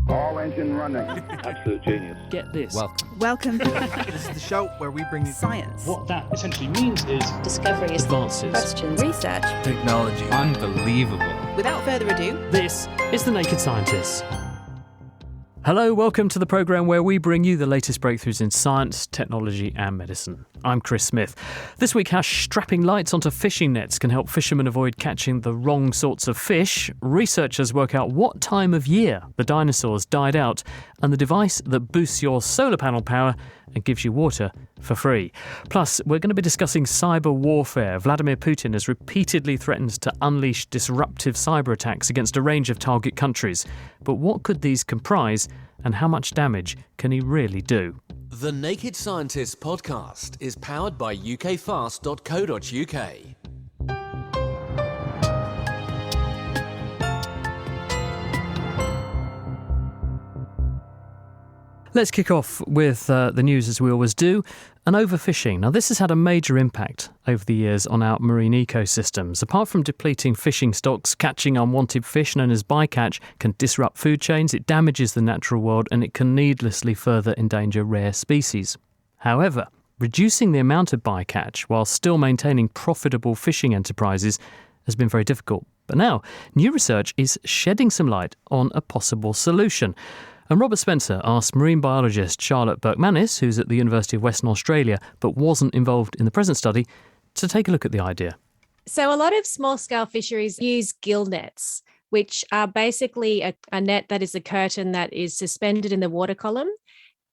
All engine running. Absolute genius. Get this. Welcome. This is the show where we bring you Science. What that essentially means is discoveries, Advances. Questions. Research. technology. Unbelievable. Without further ado, This is The Naked Scientists. Hello, welcome to the programme where we bring you the latest breakthroughs in science, technology and medicine. I'm Chris Smith. This week, how strapping lights onto fishing nets can help fishermen avoid catching the wrong sorts of fish. Researchers work out what time of year the dinosaurs died out, and the device that boosts your solar panel power and gives you water for free. Plus, we're going to be discussing cyber warfare. Vladimir Putin has repeatedly threatened to unleash disruptive cyber attacks against a range of target countries. But what could these comprise, and how much damage can he really do? The Naked Scientists podcast is powered by ukfast.co.uk. Let's kick off with the news as we always do, and overfishing. Now, this has had a major impact over the years on our marine ecosystems. Apart from depleting fishing stocks, catching unwanted fish known as bycatch can disrupt food chains, it damages the natural world, and it can needlessly further endanger rare species. However, reducing the amount of bycatch while still maintaining profitable fishing enterprises has been very difficult. But now, new research is shedding some light on a possible solution. And Robert Spencer asked marine biologist Charlotte Burke-Manis, who's at the University of Western Australia but wasn't involved in the present study, to take a look at the idea. So a lot of small-scale fisheries use gill nets, which are basically a net that is a curtain that is suspended in the water column,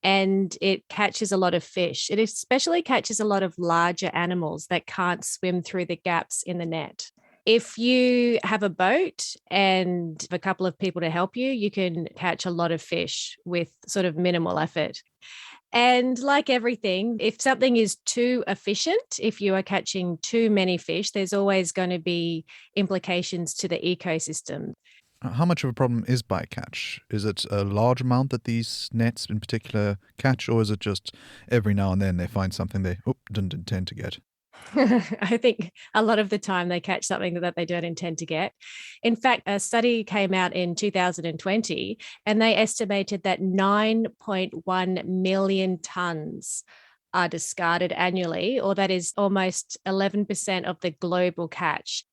and it catches a lot of fish. It especially catches a lot of larger animals that can't swim through the gaps in the net. If you have a boat and a couple of people to help you, you can catch a lot of fish with sort of minimal effort. And like everything, if something is too efficient, if you are catching too many fish, there's always going to be implications to the ecosystem. How much of a problem is bycatch? Is it a large amount that these nets in particular catch, or is it just every now and then they find something they didn't intend to get? I think a lot of the time they catch something that they don't intend to get. In fact, a study came out in 2020 and they estimated that 9.1 million tonnes are discarded annually, or that is almost 11% of the global catch.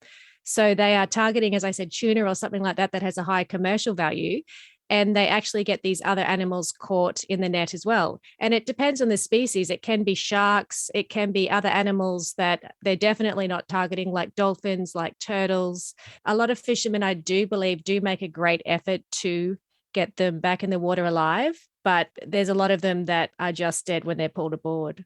So they are targeting, as I said, tuna or something like that has a high commercial value. And they actually get these other animals caught in the net as well. And it depends on the species. It can be sharks, it can be other animals that they're definitely not targeting, like dolphins, like turtles. A lot of fishermen, I do believe, do make a great effort to get them back in the water alive, but there's a lot of them that are just dead when they're pulled aboard.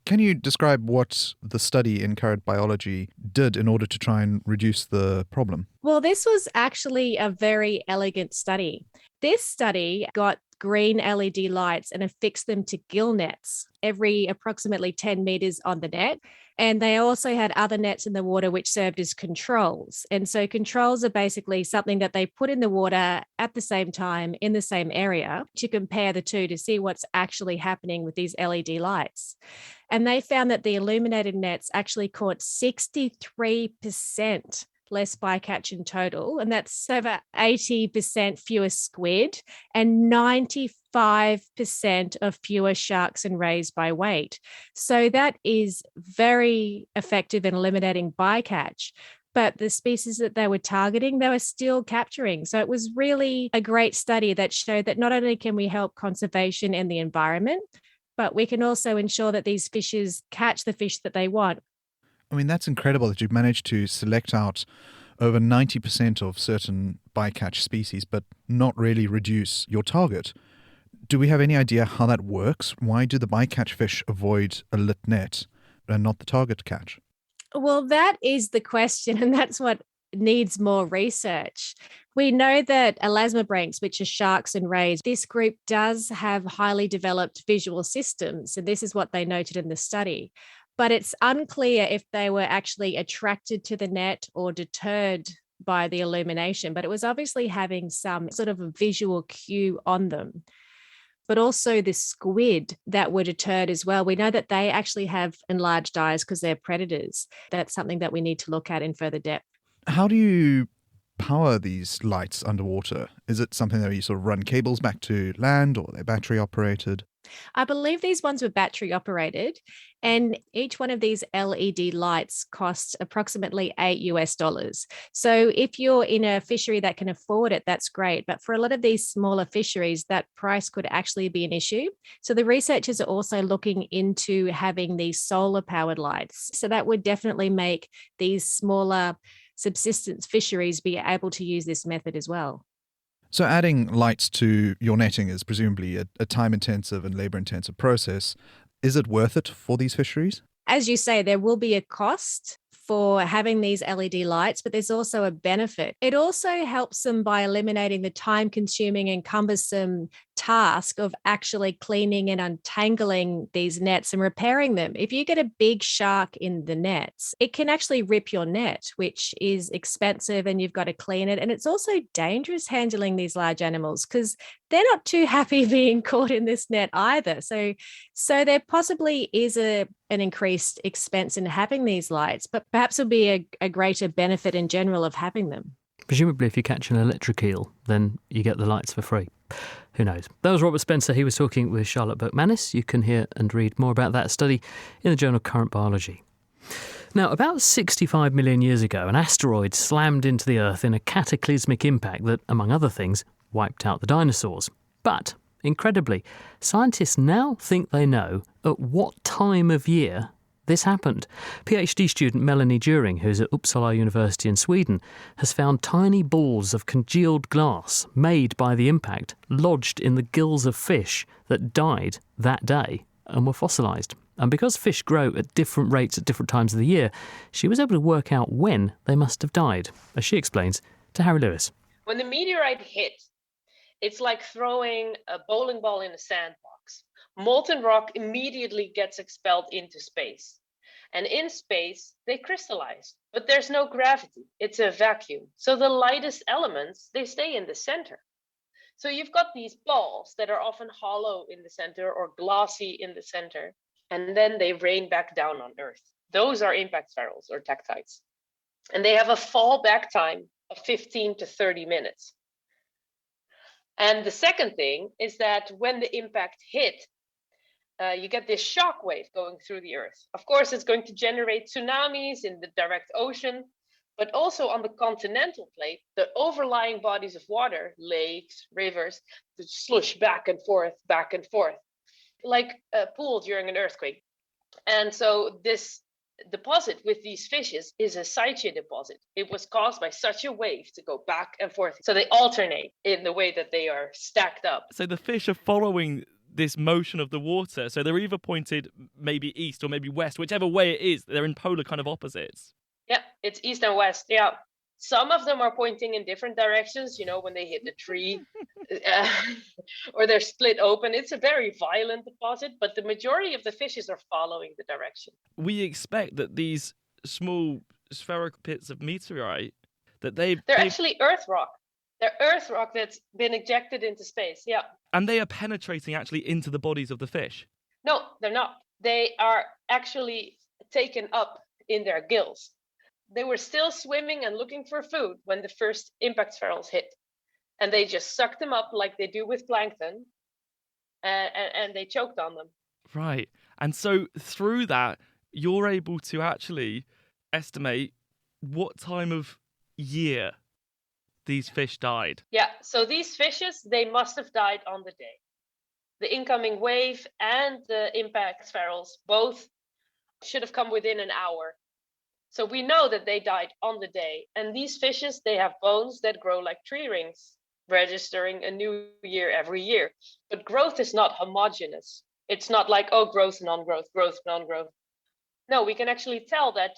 Can you describe what the study in Current Biology did in order to try and reduce the problem? Well, this was actually a very elegant study. This study got green LED lights and affixed them to gill nets every approximately 10 meters on the net. And they also had other nets in the water which served as controls. And so controls are basically something that they put in the water at the same time in the same area to compare the two to see what's actually happening with these LED lights. And they found that the illuminated nets actually caught 63% less bycatch in total, and that's over 80% fewer squid and 95% of fewer sharks and rays by weight. So that is very effective in eliminating bycatch. But the species that they were targeting, they were still capturing. So it was really a great study that showed that not only can we help conservation and the environment, but we can also ensure that these fishes catch the fish that they want. I mean, that's incredible that you've managed to select out over 90% of certain bycatch species, but not really reduce your target. Do we have any idea how that works? Why do the bycatch fish avoid a lit net and not the target catch? Well, that is the question, and that's what needs more research. We know that elasmobranchs, which are sharks and rays, this group does have highly developed visual systems, and this is what they noted in the study. But it's unclear if they were actually attracted to the net or deterred by the illumination, but it was obviously having some sort of a visual cue on them. But also the squid that were deterred as well. We know that they actually have enlarged eyes because they're predators. That's something that we need to look at in further depth. How do you power these lights underwater? Is it something that you sort of run cables back to land, or are they battery operated? I believe these ones were battery operated, and each one of these LED lights costs approximately $8. So if you're in a fishery that can afford it, that's great. But for a lot of these smaller fisheries, that price could actually be an issue. So the researchers are also looking into having these solar powered lights. So that would definitely make these smaller subsistence fisheries be able to use this method as well. So adding lights to your netting is presumably a time-intensive and labor-intensive process. Is it worth it for these fisheries? As you say, there will be a cost for having these LED lights, but there's also a benefit. It also helps them by eliminating the time consuming and cumbersome task of actually cleaning and untangling these nets and repairing them. If you get a big shark in the nets, it can actually rip your net, which is expensive, and you've got to clean it. And it's also dangerous handling these large animals because they're not too happy being caught in this net either. So there possibly is an increased expense in having these lights, but perhaps it'll be a greater benefit in general of having them. Presumably, if you catch an electric eel, then you get the lights for free. Who knows? That was Robert Spencer. He was talking with Charlotte Burke-Manis. You can hear and read more about that study in the journal Current Biology. Now, about 65 million years ago, an asteroid slammed into the Earth in a cataclysmic impact that, among other things, wiped out the dinosaurs. But, incredibly, scientists now think they know at what time of year this happened. PhD student Melanie During, who's at Uppsala University in Sweden, has found tiny balls of congealed glass made by the impact lodged in the gills of fish that died that day and were fossilised. And because fish grow at different rates at different times of the year, she was able to work out when they must have died, as she explains to Harry Lewis. When the meteorite hit, it's like throwing a bowling ball in a sandbox. Molten rock immediately gets expelled into space. And in space, they crystallize. But there's no gravity. It's a vacuum. So the lightest elements, they stay in the center. So you've got these balls that are often hollow in the center or glossy in the center. And then they rain back down on Earth. Those are impact spherules or tektites. And they have a fallback time of 15 to 30 minutes. And the second thing is that when the impact hit, you get this shock wave going through the Earth. Of course, it's going to generate tsunamis in the direct ocean, but also on the continental plate, the overlying bodies of water, lakes, rivers, slush back and forth, like a pool during an earthquake. And so this deposit with these fishes is a Saiche deposit. It was caused by such a wave to go back and forth. So they alternate in the way that they are stacked up. So the fish are following this motion of the water. So they're either pointed maybe east or maybe west, whichever way it is. They're in polar kind of opposites. Yeah, it's east and west. Yeah. Some of them are pointing in different directions, when they hit the tree or they're split open. It's a very violent deposit, but the majority of the fishes are following the direction. We expect that these small spherical pits of meteorite, they're actually earth rock. They're earth rock that's been ejected into space, yeah. And they are penetrating actually into the bodies of the fish? No, they're not. They are actually taken up in their gills. They were still swimming and looking for food when the first impact spherules hit. And they just sucked them up like they do with plankton, and they choked on them. Right. And so through that, you're able to actually estimate what time of year these fish died. Yeah, so these fishes, they must have died on the day. The incoming wave and the impact spherules both should have come within an hour. So we know that they died on the day. And these fishes, they have bones that grow like tree rings, registering a new year every year. But growth is not homogeneous. It's not like, growth, non-growth, growth, non-growth. No, we can actually tell that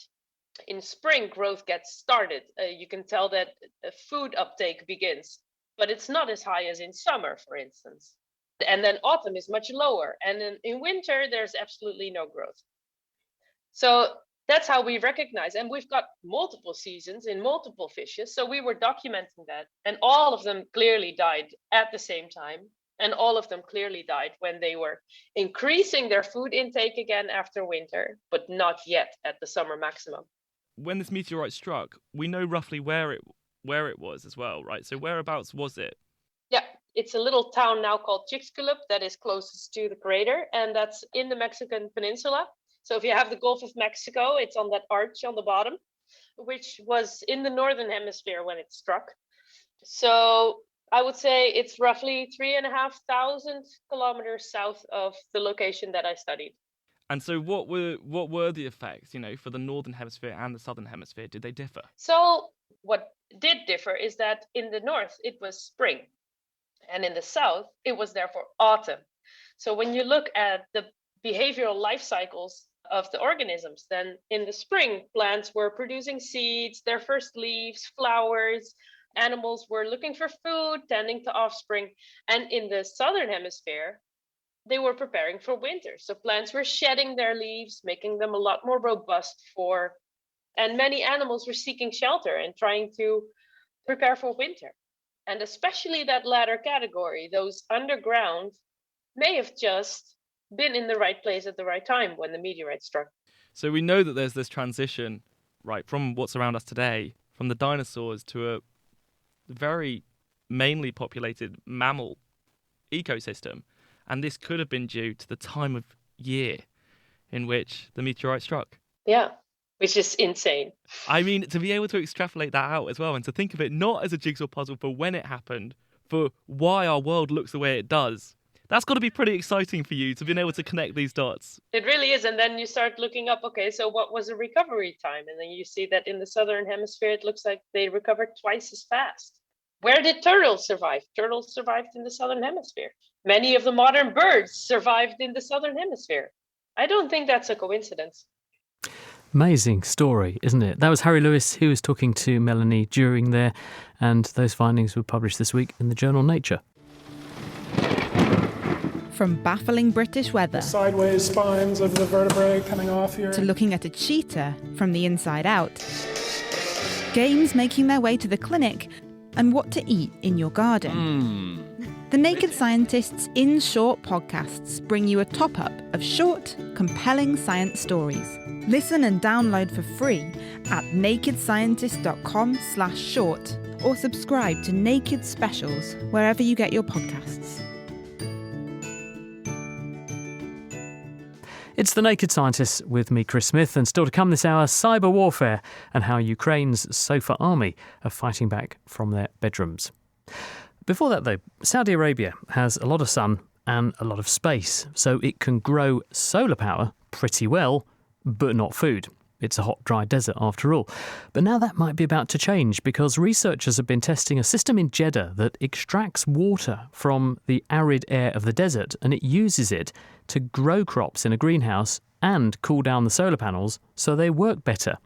in spring, growth gets started. You can tell that food uptake begins, but it's not as high as in summer, for instance. And then autumn is much lower. And then in winter, there's absolutely no growth. So that's how we recognize. And we've got multiple seasons in multiple fishes. So we were documenting that. And all of them clearly died at the same time. And all of them clearly died when they were increasing their food intake again after winter, but not yet at the summer maximum. When this meteorite struck, we know roughly where it where it was as well, right? So whereabouts was it? Yeah, it's a little town now called Chicxulub that is closest to the crater, and that's in the Mexican peninsula. So if you have the Gulf of Mexico, it's on that arch on the bottom, which was in the northern hemisphere when it struck. So I would say it's roughly 3,500 kilometers south of the location that I studied. And so what were the effects, for the northern hemisphere and the southern hemisphere? Did they differ? So what did differ is that in the north it was spring, and in the south it was therefore autumn. So when you look at the behavioral life cycles of the organisms, then in the spring plants were producing seeds, their first leaves, flowers. Animals were looking for food, tending to offspring. And in the southern hemisphere, they were preparing for winter. So plants were shedding their leaves, making them a lot more robust and many animals were seeking shelter and trying to prepare for winter. And especially that latter category, those underground, may have just been in the right place at the right time when the meteorite struck. So we know that there's this transition, right, from what's around us today, from the dinosaurs to a very mainly populated mammal ecosystem. And this could have been due to the time of year in which the meteorite struck. Yeah, which is insane. I mean, to be able to extrapolate that out as well and to think of it not as a jigsaw puzzle for when it happened, for why our world looks the way it does. That's got to be pretty exciting for you to be able to connect these dots. It really is. And then you start looking up, okay, so what was the recovery time? And then you see that in the southern hemisphere, it looks like they recovered twice as fast. Where did turtles survive? Turtles survived in the southern hemisphere. Many of the modern birds survived in the southern hemisphere. I don't think that's a coincidence. Amazing story, isn't it? That was Harry Lewis who was talking to Melanie during there, and those findings were published this week in the journal Nature. From baffling British weather The sideways spines of the vertebrae coming off here. to looking at a cheetah from the inside out, games making their way to the clinic, and what to eat in your garden. The Naked Scientists In Short podcasts bring you a top-up of short, compelling science stories. Listen and download for free at nakedscientist.com/short or subscribe to Naked Specials wherever you get your podcasts. It's The Naked Scientists with me, Chris Smith, and still to come this hour, Cyberwarfare and how Ukraine's Sofa army are fighting back from their bedrooms. Before that, though, Saudi Arabia has a lot of sun and a lot of space, so it can grow solar power pretty well, but not food. It's a hot, dry desert after all. But now that might be about to change because researchers have been testing a system in Jeddah that extracts water from the arid air of the desert and it uses it to grow crops in a greenhouse and cool down the solar panels so they work better.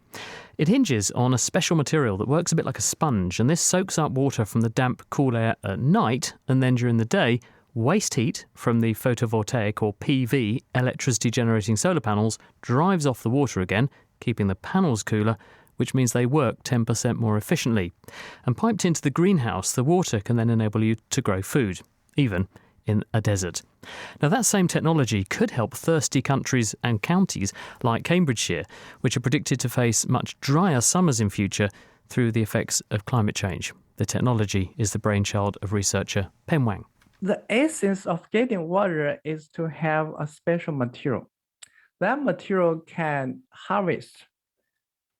It hinges on a special material that works a bit like a sponge, and this soaks up water from the damp, cool air at night, and then during the day, waste heat from the photovoltaic or PV electricity generating solar panels drives off the water again, keeping the panels cooler, which means they work 10% more efficiently. And piped into the greenhouse, the water can then enable you to grow food, even in a desert. Now, that same technology could help thirsty countries and counties like Cambridgeshire, which are predicted to face much drier summers in future through the effects of climate change. The technology is the brainchild of researcher Pen Wang. The essence of getting water is to have a special material. That material can harvest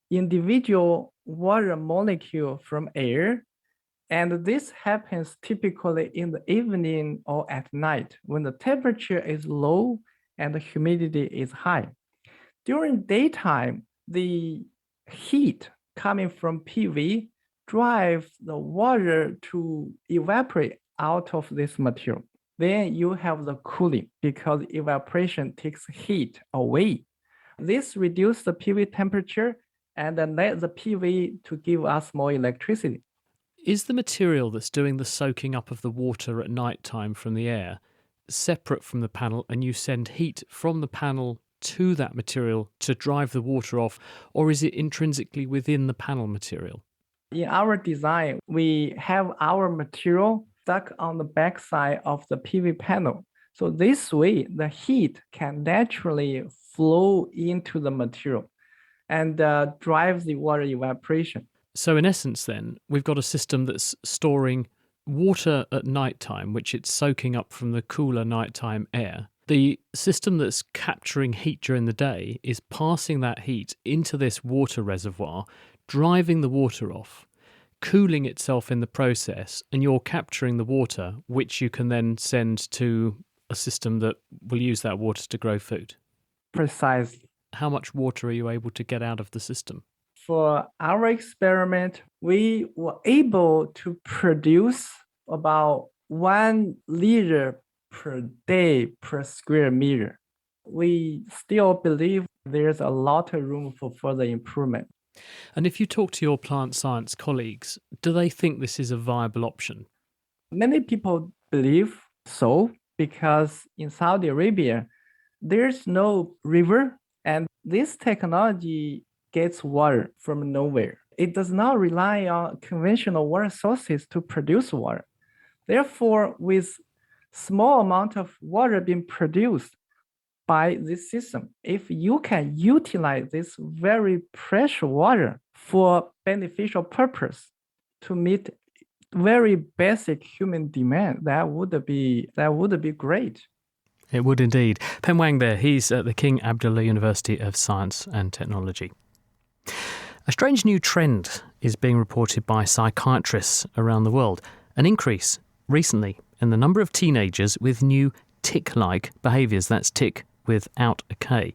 individual water molecule from air, and this happens typically in the evening or at night when the temperature is low and the humidity is high. During daytime, the heat coming from PV drives the water to evaporate out of this material. Then you have the cooling because evaporation takes heat away. This reduces the PV temperature and then let the PV to give us more electricity. Is the material that's doing the soaking up of the water at night time from the air separate from the panel and you send heat from the panel to that material to drive the water off, or is it intrinsically within the panel material? In our design, we have our material stuck on the backside of the PV panel. So this way, the heat can naturally flow into the material and drive the water evaporation. So in essence then, we've got a system that's storing water at night time, which it's soaking up from the cooler nighttime air. The system that's capturing heat during the day is passing that heat into this water reservoir, driving the water off, cooling itself in the process, and you're capturing the water, which you can then send to a system that will use that water to grow food. Precisely. How much water are you able to get out of the system? For our experiment, we were able to produce about 1 liter per day per square meter. We still believe there's a lot of room for further improvement. And if you talk to your plant science colleagues, do they think this is a viable option? Many people believe so because in Saudi Arabia, there's no river and this technology gets water from nowhere. It does not rely on conventional water sources to produce water. Therefore, with small amount of water being produced by this system, if you can utilize this very precious water for beneficial purpose to meet very basic human demand, that would be great. It would indeed. Pen Wang there, he's at the King Abdullah University of Science and Technology. A strange new trend is being reported by psychiatrists around the world. An increase recently in the number of teenagers with new tic-like behaviours. That's tic without a K.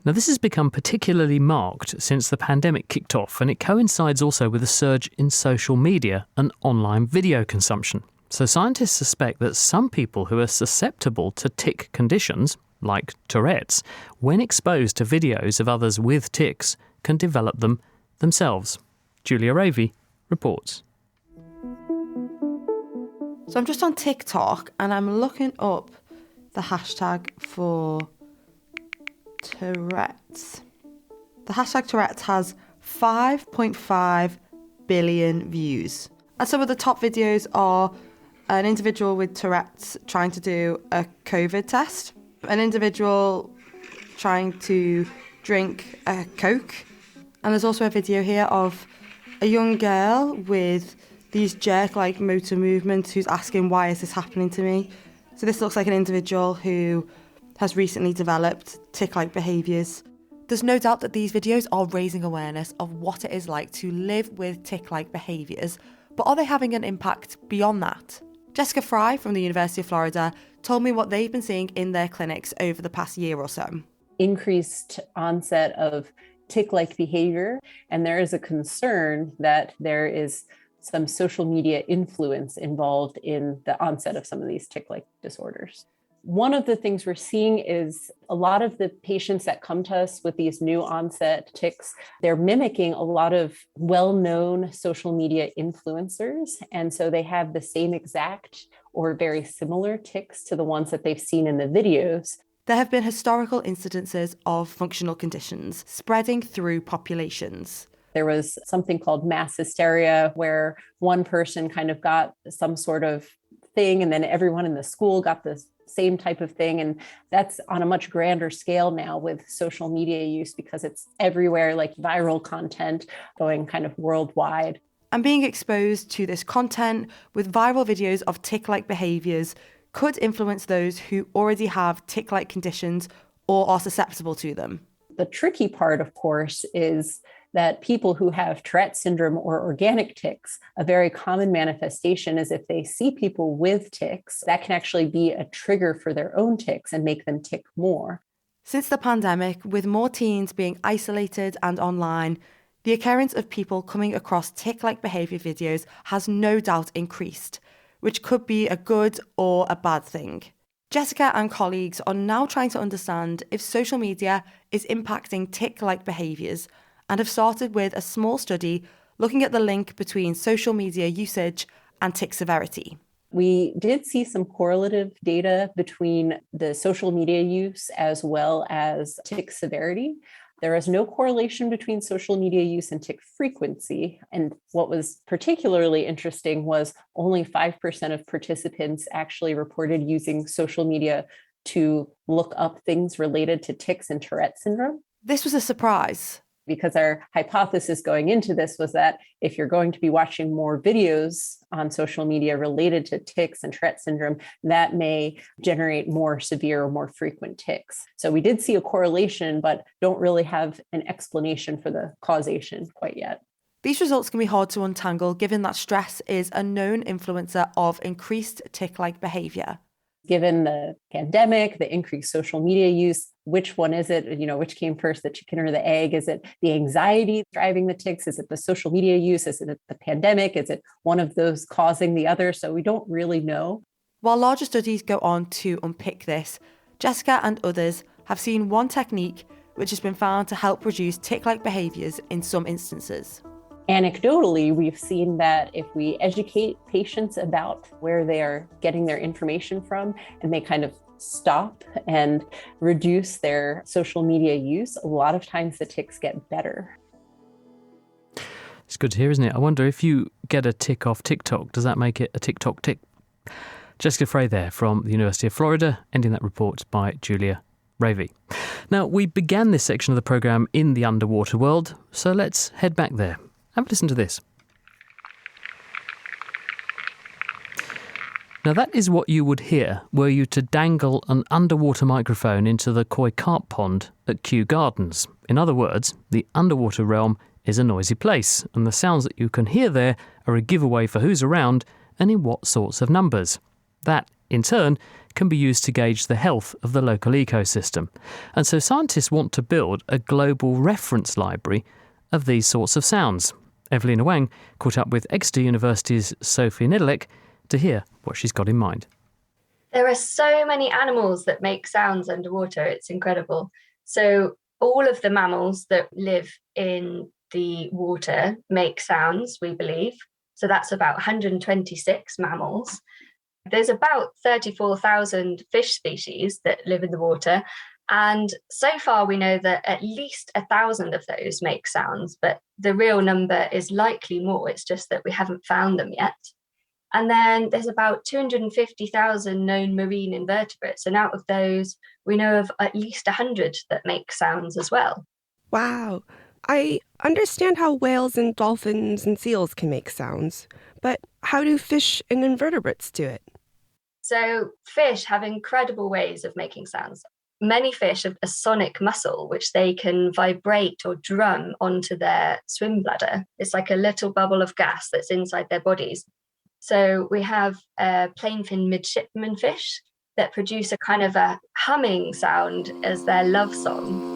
Now, this has become particularly marked since the pandemic kicked off, and it coincides also with a surge in social media and online video consumption. So scientists suspect that some people who are susceptible to tic conditions, like Tourette's, when exposed to videos of others with tics, can develop them themselves. Julia Ravey reports. So I'm just on TikTok and I'm looking up the hashtag for Tourette's. The hashtag Tourette's has 5.5 billion views. And some of the top videos are an individual with Tourette's trying to do a COVID test, an individual trying to drink a Coke, and there's also a video here of a young girl with these jerk-like motor movements who's asking, why is this happening to me? So this looks like an individual who has recently developed tic-like behaviours. There's no doubt that these videos are raising awareness of what it is like to live with tic-like behaviours, but are they having an impact beyond that? Jessica Fry from the University of Florida told me what they've been seeing in their clinics over the past year or so. Increased onset of tic-like behavior, and there is a concern that there is some social media influence involved in the onset of some of these tic-like disorders. One of the things we're seeing is a lot of the patients that come to us with these new onset tics, they're mimicking a lot of well-known social media influencers. And so they have the same exact or very similar tics to the ones that they've seen in the videos. There have been historical incidences of functional conditions spreading through populations. There was something called mass hysteria, where one person kind of got some sort of thing, and then everyone in the school got this same type of thing. And that's on a much grander scale now with social media use, because it's everywhere, like viral content going kind of worldwide. And being exposed to this content with viral videos of tic-like behaviours could influence those who already have tic-like conditions or are susceptible to them. The tricky part, of course, is that people who have Tourette syndrome or organic tics, a very common manifestation is if they see people with tics, that can actually be a trigger for their own tics and make them tic more. Since the pandemic, with more teens being isolated and online, the occurrence of people coming across tic-like behaviour videos has no doubt increased, which could be a good or a bad thing. Jessica and colleagues are now trying to understand if social media is impacting tic-like behaviours, and have started with a small study looking at the link between social media usage and tic severity. We did see some correlative data between the social media use as well as tic severity. There is no correlation between social media use and tic frequency. And what was particularly interesting was only 5% of participants actually reported using social media to look up things related to tics and Tourette syndrome. This was a surprise. because our hypothesis going into this was that if you're going to be watching more videos on social media related to tics and Tourette syndrome, that may generate more severe or more frequent tics. So we did see a correlation, but don't really have an explanation for the causation quite yet. These results can be hard to untangle given that stress is a known influencer of increased tic-like behaviour. Given the pandemic, the increased social media use, which one is it? Which came first, the chicken or the egg? Is it the anxiety driving the tics? Is it the social media use? Is it the pandemic? Is it one of those causing the other? So we don't really know. While larger studies go on to unpick this, Jessica and others have seen one technique which has been found to help reduce tic-like behaviours in some instances. Anecdotally, we've seen that if we educate patients about where they are getting their information from, and they kind of stop and reduce their social media use, a lot of times the tics get better. It's good to hear, isn't it? I wonder if you get a tic off TikTok, does that make it a TikTok tic? Jessica Frey there from the University of Florida, ending that report by Julia Ravey. Now, we began this section of the programme in the underwater world, so let's head back there. Have a listen to this. Now that is what you would hear were you to dangle an underwater microphone into the koi carp pond at Kew Gardens. In other words, the underwater realm is a noisy place, and the sounds that you can hear there are a giveaway for who's around and in what sorts of numbers. That, in turn, can be used to gauge the health of the local ecosystem. And so scientists want to build a global reference library of these sorts of sounds. Evelina Wang caught up with Exeter University's Sophie Nidalek to hear what she's got in mind. There are so many animals that make sounds underwater. It's incredible. So all of the mammals that live in the water make sounds, we believe. So that's about 126 mammals. There's about 34,000 fish species that live in the water. And so far, we know that at least 1,000 of those make sounds, but the real number is likely more. It's just that we haven't found them yet. And then there's about 250,000 known marine invertebrates. And out of those, we know of at least 100 that make sounds as well. Wow. I understand how whales and dolphins and seals can make sounds, but how do fish and invertebrates do it? So fish have incredible ways of making sounds. Many fish have a sonic muscle, which they can vibrate or drum onto their swim bladder. It's like a little bubble of gas that's inside their bodies. So we have plainfin midshipman fish that produce a kind of a humming sound as their love song.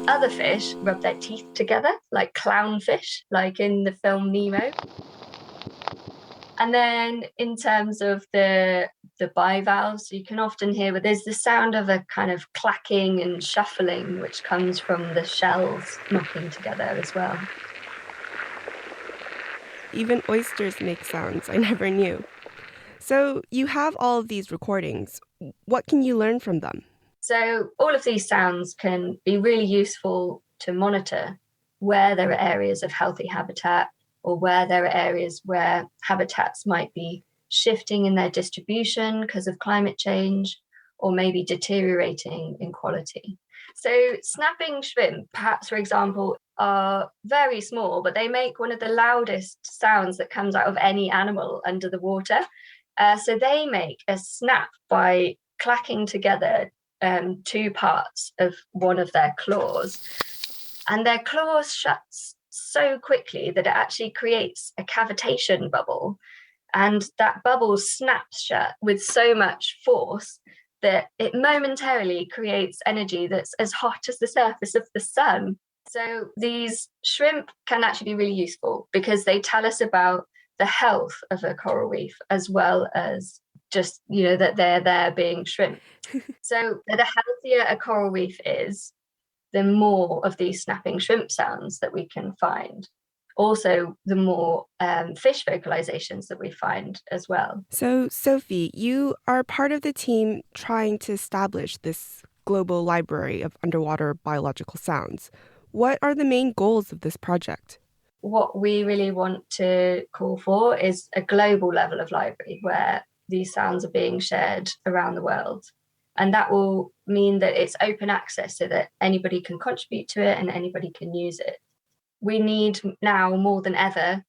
Other fish rub their teeth together, like clownfish, like in the film Nemo. And then in terms of the bivalves, you can often hear, there's the sound of a kind of clacking and shuffling, which comes from the shells knocking together as well. Even oysters make sounds. I never knew. So you have all of these recordings. What can you learn from them? So all of these sounds can be really useful to monitor where there are areas of healthy habitat, or where there are areas where habitats might be shifting in their distribution because of climate change, or maybe deteriorating in quality. So snapping shrimp, perhaps, for example, are very small, but they make one of the loudest sounds that comes out of any animal under the water. So they make a snap by clacking together two parts of one of their claws. And their claws shuts so quickly that it actually creates a cavitation bubble. And that bubble snaps shut with so much force that it momentarily creates energy that's as hot as the surface of the sun. So these shrimp can actually be really useful because they tell us about the health of a coral reef, as well as just, that they're there being shrimp. So the healthier a coral reef is, the more of these snapping shrimp sounds that we can find. Also, the more fish vocalizations that we find as well. So, Sophie, you are part of the team trying to establish this global library of underwater biological sounds. What are the main goals of this project? What we really want to call for is a global level of library where these sounds are being shared around the world. And that will mean that it's open access so that anybody can contribute to it and anybody can use it. We need now more than ever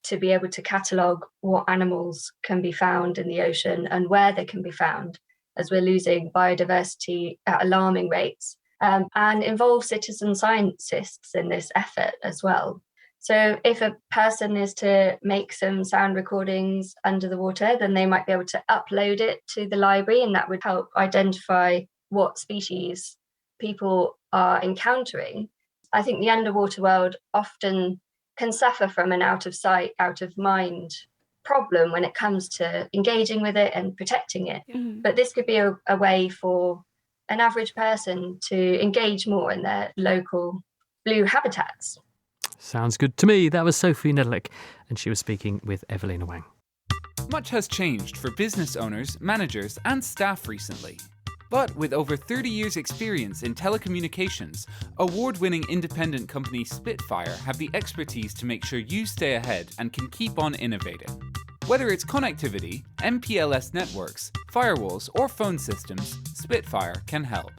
to be able to catalogue what animals can be found in the ocean and where they can be found, as we're losing biodiversity at alarming rates, and involve citizen scientists in this effort as well. So if a person is to make some sound recordings under the water, then they might be able to upload it to the library, and that would help identify what species people are encountering. I think the underwater world often can suffer from an out of sight, out of mind problem when it comes to engaging with it and protecting it. But this could be a way for an average person to engage more in their local blue habitats. Sounds good to me. That was Sophie Nedelic, and she was speaking with Evelina Wang. Much has changed for business owners, managers, and staff recently. But with over 30 years' experience in telecommunications, award-winning independent company Spitfire have the expertise to make sure you stay ahead and can keep on innovating. Whether it's connectivity, MPLS networks, firewalls, or phone systems, Spitfire can help.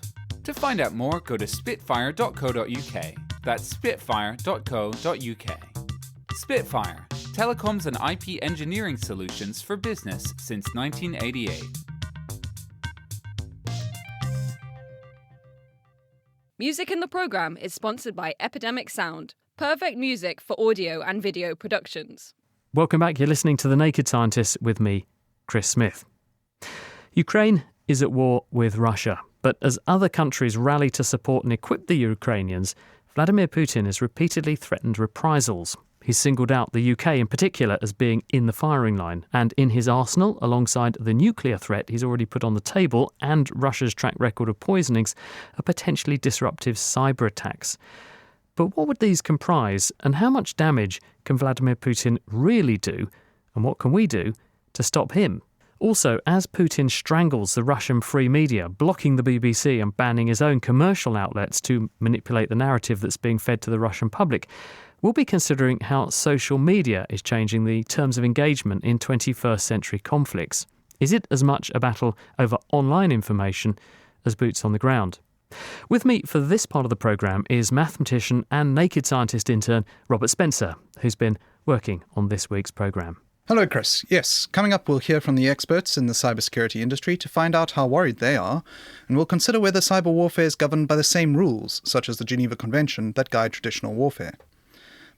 To find out more, go to spitfire.co.uk. That's spitfire.co.uk. Spitfire, telecoms and IP engineering solutions for business since 1988. Music in the programme is sponsored by Epidemic Sound, perfect music for audio and video productions. Welcome back. You're listening to The Naked Scientists with me, Chris Smith. Ukraine is at war with Russia, but as other countries rally to support and equip the Ukrainians, Vladimir Putin has repeatedly threatened reprisals. He's singled out the UK in particular as being in the firing line, and in his arsenal, alongside the nuclear threat he's already put on the table and Russia's track record of poisonings, are potentially disruptive cyber attacks. But what would these comprise, and how much damage can Vladimir Putin really do, and what can we do to stop him? Also, as Putin strangles the Russian free media, blocking the BBC and banning his own commercial outlets to manipulate the narrative that's being fed to the Russian public, we'll be considering how social media is changing the terms of engagement in 21st century conflicts. Is it as much a battle over online information as boots on the ground? With me for this part of the programme is mathematician and Naked Scientist intern Robert Spencer, who's been working on this week's programme. Hello, Chris. Yes, coming up we'll hear from the experts in the cybersecurity industry to find out how worried they are, and we'll consider whether cyber warfare is governed by the same rules, such as the Geneva Convention, that guide traditional warfare.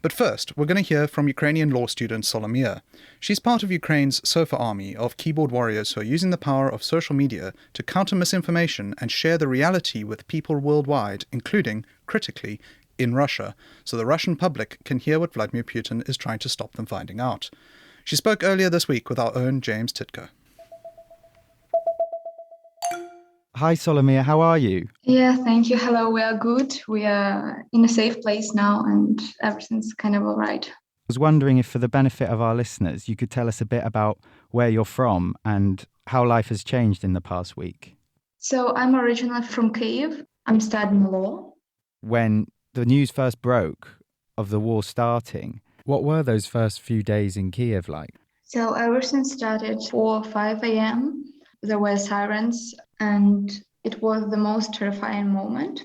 But first, we're going to hear from Ukrainian law student Solomia. She's part of Ukraine's SOFA army of keyboard warriors who are using the power of social media to counter misinformation and share the reality with people worldwide, including, critically, in Russia, so the Russian public can hear what Vladimir Putin is trying to stop them finding out. She spoke earlier this week with our own James Titko. Hi, Solomia, how are you? Yeah, thank you. Hello, we are good. We are in a safe place now and everything's kind of all right. I was wondering if, for the benefit of our listeners, you could tell us a bit about where you're from and how life has changed in the past week. So I'm originally from Kyiv. I'm studying law. When the news first broke of the war starting, what were those first few days in Kyiv like? So everything started 4 or 5 a.m. There were sirens and it was the most terrifying moment.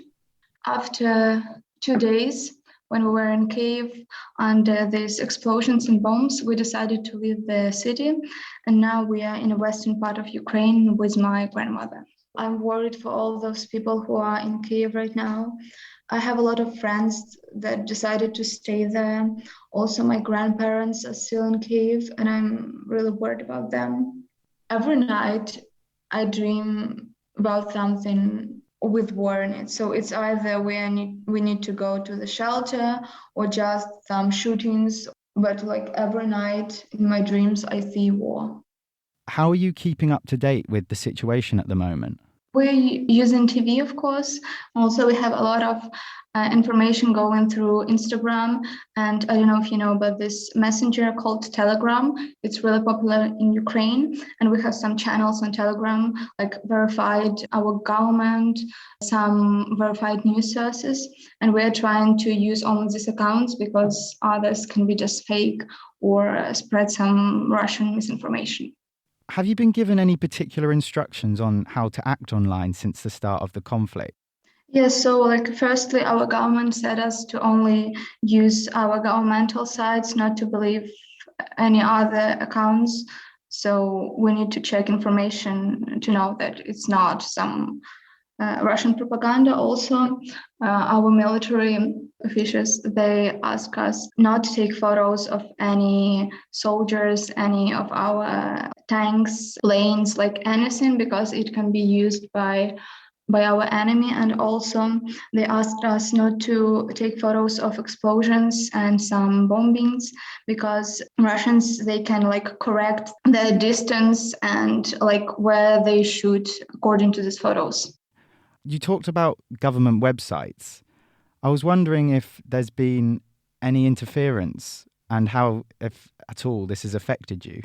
After 2 days, when we were in Kyiv under these explosions and bombs, we decided to leave the city. And now we are in the western part of Ukraine with my grandmother. I'm worried for all those people who are in Kyiv right now. I have a lot of friends that decided to stay there. Also, my grandparents are still in Kyiv, and I'm really worried about them. Every night, I dream about something with war in it. So it's either we need to go to the shelter or just some shootings. But like every night in my dreams, I see war. How are you keeping up to date with the situation at the moment? We're using TV, of course. Also, we have a lot of information going through Instagram. And I don't know if you know about this messenger called Telegram. It's really popular in Ukraine. And we have some channels on Telegram, like verified our government, some verified news sources. And we're trying to use only these accounts because others can be just fake or spread some Russian misinformation. Have you been given any particular instructions on how to act online since the start of the conflict? Yes, so firstly, our government said us to only use our governmental sites, not to believe any other accounts. So we need to check information to know that it's not some Russian propaganda. Also, our military officials, they ask us not to take photos of any soldiers, any of our tanks, planes, anything, because it can be used by our enemy. And also they asked us not to take photos of explosions and some bombings, because Russians, they can correct the distance and where they shoot according to these photos. You talked about government websites. I was wondering if there's been any interference and how, if at all, this has affected you.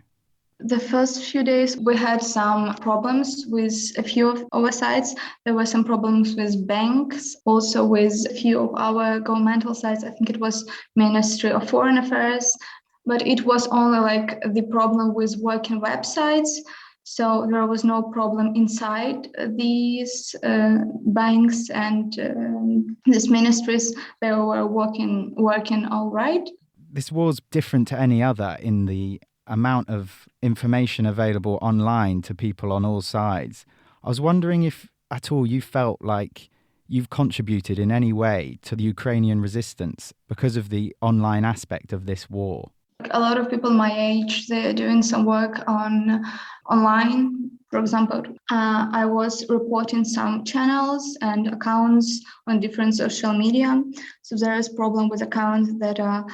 The first few days, we had some problems with a few of our sites. There were some problems with banks, also with a few of our governmental sites. I think it was Ministry of Foreign Affairs, but it was only the problem with working websites. So there was no problem inside these banks and these ministries. They were working all right. This was different to any other in the amount of information available online to people on all sides. I was wondering if at all you felt like you've contributed in any way to the Ukrainian resistance because of the online aspect of this war. A lot of people my age, they're doing some work online. For example, I was reporting some channels and accounts on different social media. So there is problem with accounts that are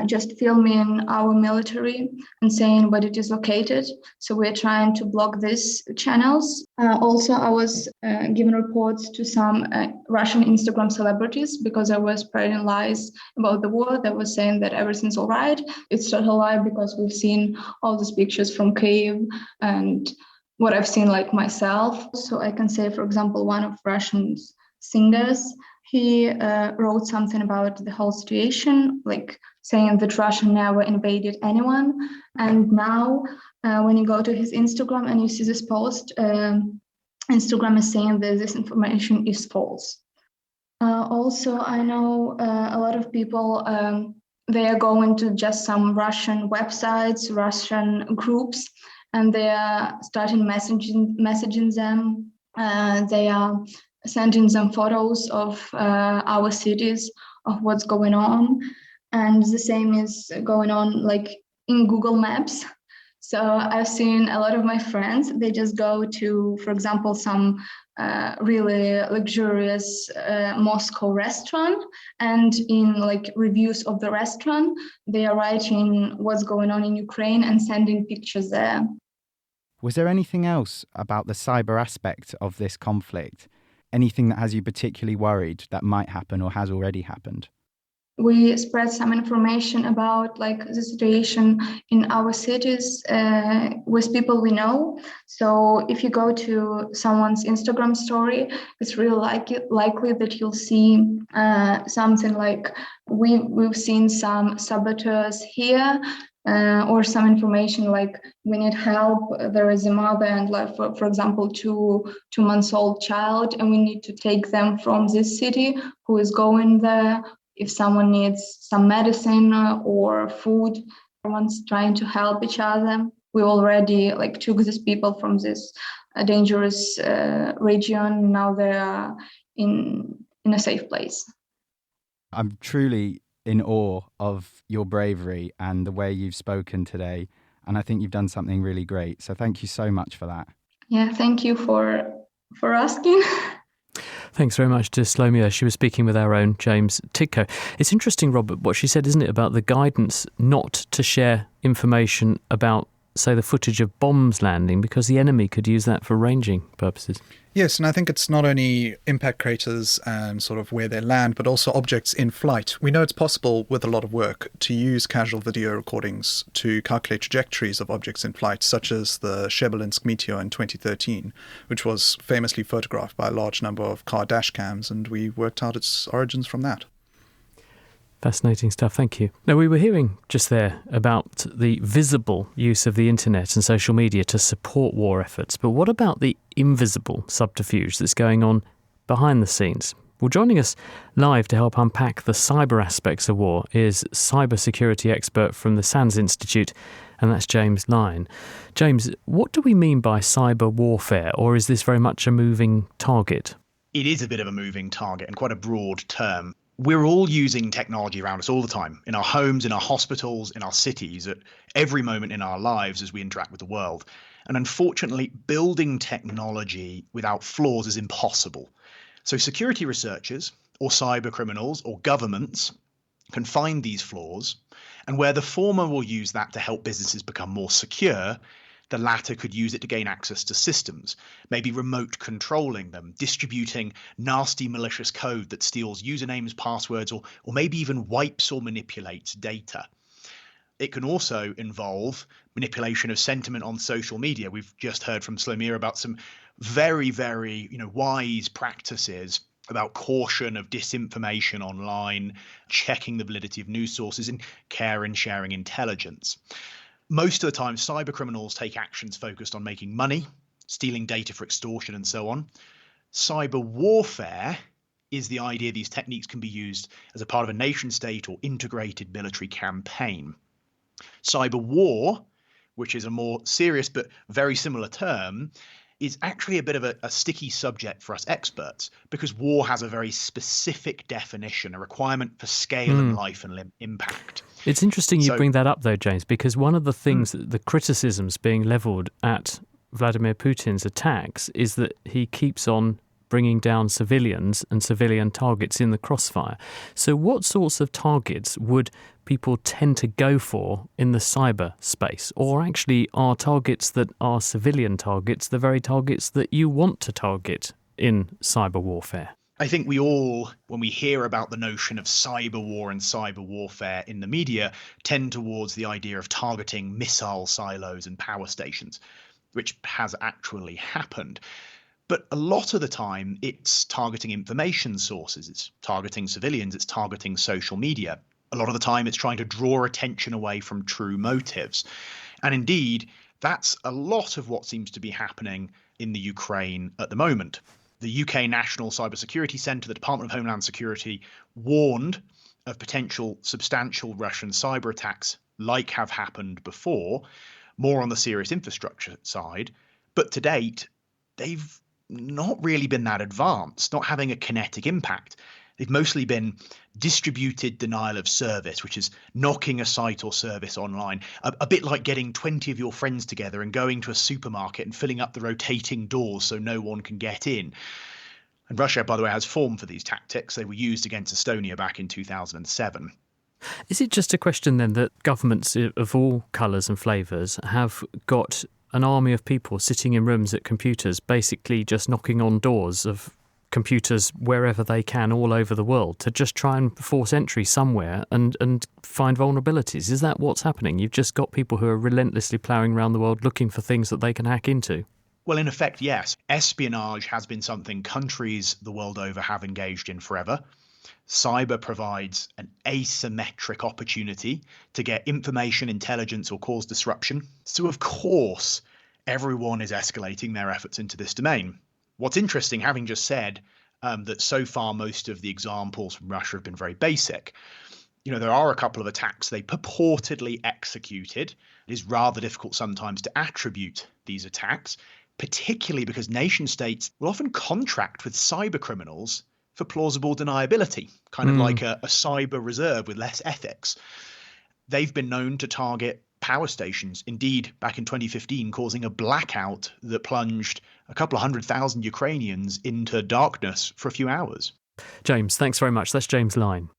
just filming our military and saying where it is located. So we're trying to block these channels. Also, I was giving reports to some Russian Instagram celebrities because I was spreading lies about the war. They were saying that everything's all right. It's total lie, because we've seen all these pictures from Kyiv and what I've seen myself. So I can say, for example, one of Russian singers, he wrote something about the whole situation, saying that Russia never invaded anyone. And now when you go to his Instagram and you see this post, Instagram is saying that this information is false. Also, I know a lot of people, they are going to just some Russian websites, Russian groups, and they are starting messaging them. They are sending them photos of our cities, of what's going on. And the same is going on in Google Maps. So I've seen a lot of my friends, they just go to, for example, some really luxurious Moscow restaurant, and in reviews of the restaurant, they are writing what's going on in Ukraine and sending pictures there. Was there anything else about the cyber aspect of this conflict? Anything that has you particularly worried that might happen or has already happened? We spread some information about the situation in our cities with people we know. So if you go to someone's Instagram story, it's really likely that you'll see something like we've seen some saboteurs here. Or some information we need help. There is a mother and for example, two months old child, and we need to take them from this city. Who is going there? If someone needs some medicine or food, everyone's trying to help each other. We already took these people from this dangerous region. Now they are in a safe place. I'm truly in awe of your bravery and the way you've spoken today. And I think you've done something really great. So thank you so much for that. Yeah, thank you for asking. Thanks very much to Slomia. She was speaking with our own James Tidko. It's interesting, Robert, what she said, isn't it, about the guidance not to share information about, say, the footage of bombs landing, because the enemy could use that for ranging purposes. Yes, and I think it's not only impact craters and sort of where they land, but also objects in flight. We know it's possible with a lot of work to use casual video recordings to calculate trajectories of objects in flight, such as the Shebelinsk meteor in 2013, which was famously photographed by a large number of car dash cams, and we worked out its origins from that. Fascinating stuff, thank you. Now, we were hearing just there about the visible use of the internet and social media to support war efforts, but what about the invisible subterfuge that's going on behind the scenes? Well, joining us live to help unpack the cyber aspects of war is cybersecurity expert from the SANS Institute, and that's James Lyon. James, what do we mean by cyber warfare, or is this very much a moving target? It is a bit of a moving target and quite a broad term. We're all using technology around us all the time, in our homes, in our hospitals, in our cities, at every moment in our lives as we interact with the world. And unfortunately, building technology without flaws is impossible. So security researchers, or cyber criminals, or governments can find these flaws, and where the former will use that to help businesses become more secure, the latter could use it to gain access to systems, maybe remote controlling them, distributing nasty malicious code that steals usernames, passwords, or maybe even wipes or manipulates data. It can also involve manipulation of sentiment on social media. We've just heard from Slomir about some very, very wise practices about caution of disinformation online, checking the validity of news sources, and care in sharing intelligence. Most of the time, cyber criminals take actions focused on making money, stealing data for extortion, and so on. Cyber warfare is the idea these techniques can be used as a part of a nation state or integrated military campaign. Cyber war, which is a more serious but very similar term, is actually a bit of a sticky subject for us experts, because war has a very specific definition, a requirement for scale and life and impact. It's interesting you bring that up, though, James, because one of the things, the criticisms being levelled at Vladimir Putin's attacks is that he keeps on bringing down civilians and civilian targets in the crossfire. So what sorts of targets would people tend to go for in the cyber space? Or actually are targets that are civilian targets the very targets that you want to target in cyber warfare? I think we all, when we hear about the notion of cyber war and cyber warfare in the media, tend towards the idea of targeting missile silos and power stations, which has actually happened. But a lot of the time, it's targeting information sources, it's targeting civilians, it's targeting social media. A lot of the time, it's trying to draw attention away from true motives. And indeed, that's a lot of what seems to be happening in the Ukraine at the moment. The UK National Cybersecurity Centre, the Department of Homeland Security, warned of potential substantial Russian cyber attacks like have happened before, more on the serious infrastructure side. But to date, they've not really been that advanced, not having a kinetic impact. They've mostly been distributed denial of service, which is knocking a site or service online, a bit like getting 20 of your friends together and going to a supermarket and filling up the rotating doors so no one can get in. And Russia, by the way, has form for these tactics. They were used against Estonia back in 2007. Is it just a question then that governments of all colours and flavours have got an army of people sitting in rooms at computers, basically just knocking on doors of computers wherever they can all over the world to just try and force entry somewhere and find vulnerabilities? Is that what's happening? You've just got people who are relentlessly ploughing around the world looking for things that they can hack into? Well, in effect, yes. Espionage has been something countries the world over have engaged in forever. Cyber provides an asymmetric opportunity to get information, intelligence, or cause disruption. So, of course, everyone is escalating their efforts into this domain. What's interesting, having just said that so far most of the examples from Russia have been very basic, there are a couple of attacks they purportedly executed. It is rather difficult sometimes to attribute these attacks, particularly because nation states will often contract with cyber criminals for plausible deniability, kind of like a cyber reserve with less ethics. They've been known to target power stations, indeed back in 2015 causing a blackout that plunged a couple of 100,000 Ukrainians into darkness for a few hours. James, thanks very much. That's James Lyon.